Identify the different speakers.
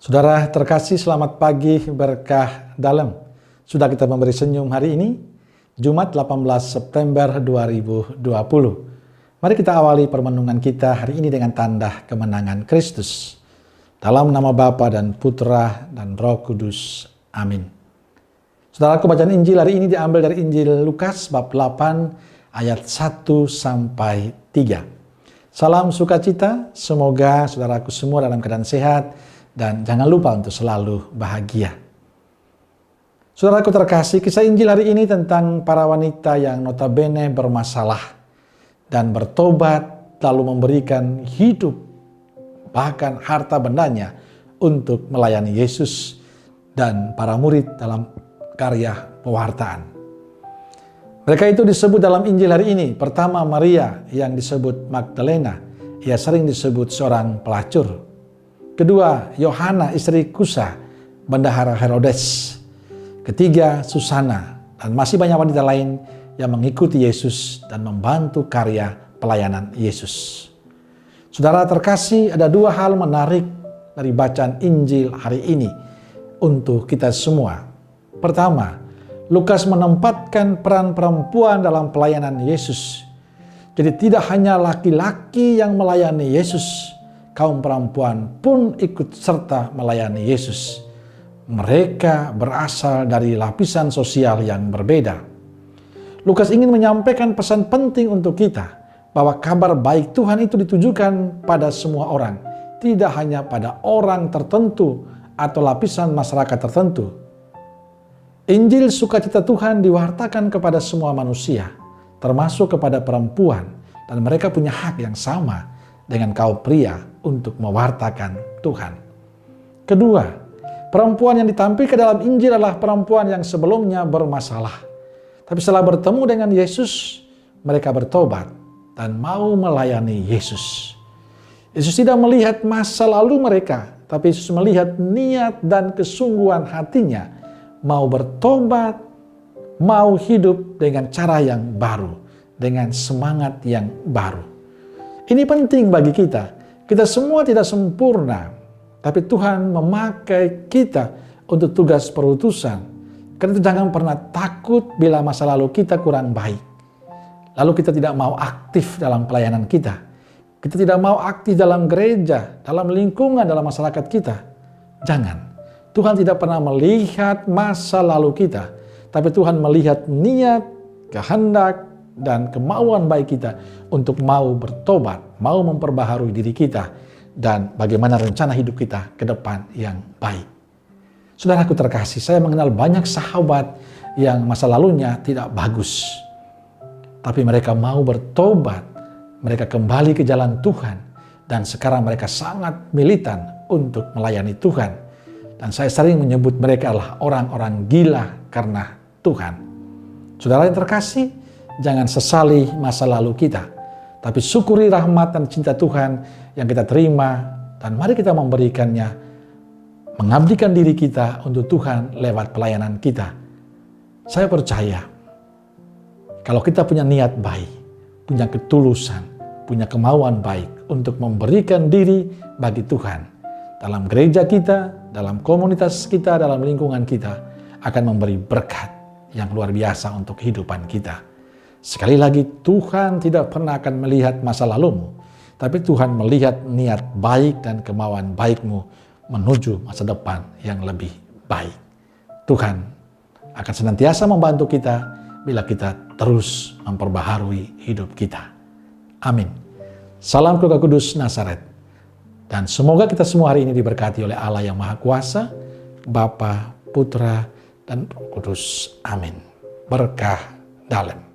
Speaker 1: Saudara terkasih, selamat pagi, berkah dalam. Sudah kita memberi senyum hari ini, Jumat 18 September 2020. Mari kita awali permenungan kita hari ini dengan tanda kemenangan Kristus. Dalam nama Bapa dan Putra dan Roh Kudus. Amin. Saudaraku, bacaan Injil hari ini diambil dari Injil Lukas bab 8 ayat 1 sampai 3. Salam sukacita, semoga saudaraku semua dalam keadaan sehat dan jangan lupa untuk selalu bahagia. Saudaraku terkasih, kisah Injil hari ini tentang para wanita yang notabene bermasalah dan bertobat lalu memberikan hidup bahkan harta bendanya untuk melayani Yesus dan para murid dalam karya pewartaan. Mereka itu disebut dalam Injil hari ini. Pertama, Maria yang disebut Magdalena. Ia sering disebut seorang pelacur. Kedua, Yohana istri Kusa, bendahara Herodes. Ketiga, Susana. Dan masih banyak wanita lain yang mengikuti Yesus dan membantu karya pelayanan Yesus. Saudara terkasih, ada dua hal menarik dari bacaan Injil hari ini untuk kita semua. Pertama, Lukas menempatkan peran perempuan dalam pelayanan Yesus. Jadi tidak hanya laki-laki yang melayani Yesus, kaum perempuan pun ikut serta melayani Yesus. Mereka berasal dari lapisan sosial yang berbeda. Lukas ingin menyampaikan pesan penting untuk kita, bahwa kabar baik Tuhan itu ditujukan pada semua orang, tidak hanya pada orang tertentu atau lapisan masyarakat tertentu. Injil sukacita Tuhan diwartakan kepada semua manusia, termasuk kepada perempuan, dan mereka punya hak yang sama dengan kaum pria untuk mewartakan Tuhan. Kedua, perempuan yang ditampilkan dalam Injil adalah perempuan yang sebelumnya bermasalah. Tapi setelah bertemu dengan Yesus, mereka bertobat dan mau melayani Yesus. Yesus tidak melihat masa lalu mereka, tapi Yesus melihat niat dan kesungguhan hatinya mau bertobat, mau hidup dengan cara yang baru, dengan semangat yang baru. Ini penting bagi kita. Kita semua tidak sempurna, tapi Tuhan memakai kita untuk tugas perutusan. Karena itu jangan pernah takut bila masa lalu kita kurang baik. Lalu kita tidak mau aktif dalam pelayanan kita. Kita tidak mau aktif dalam gereja, dalam lingkungan, dalam masyarakat kita. Jangan. Tuhan tidak pernah melihat masa lalu kita, tapi Tuhan melihat niat, kehendak, dan kemauan baik kita untuk mau bertobat, mau memperbaharui diri kita, dan bagaimana rencana hidup kita ke depan yang baik. Saudaraku terkasih, saya mengenal banyak sahabat yang masa lalunya tidak bagus, tapi mereka mau bertobat, mereka kembali ke jalan Tuhan, dan sekarang mereka sangat militan untuk melayani Tuhan. Dan saya sering menyebut mereka adalah orang-orang gila karena Tuhan. Saudara yang terkasih, jangan sesali masa lalu kita, tapi syukuri rahmat dan cinta Tuhan yang kita terima, dan mari kita memberikannya, mengabdikan diri kita untuk Tuhan lewat pelayanan kita. Saya percaya, kalau kita punya niat baik, punya ketulusan, punya kemauan baik untuk memberikan diri bagi Tuhan, dalam gereja kita, dalam komunitas kita, dalam lingkungan kita, akan memberi berkat yang luar biasa untuk kehidupan kita. Sekali lagi, Tuhan tidak pernah akan melihat masa lalumu, tapi Tuhan melihat niat baik dan kemauan baikmu menuju masa depan yang lebih baik. Tuhan akan senantiasa membantu kita bila kita terus memperbaharui hidup kita. Amin. Salam keluarga kudus Nazaret. Dan semoga kita semua hari ini diberkati oleh Allah yang Maha Kuasa, Bapa, Putra, dan Roh Kudus. Amin. Berkah dalam.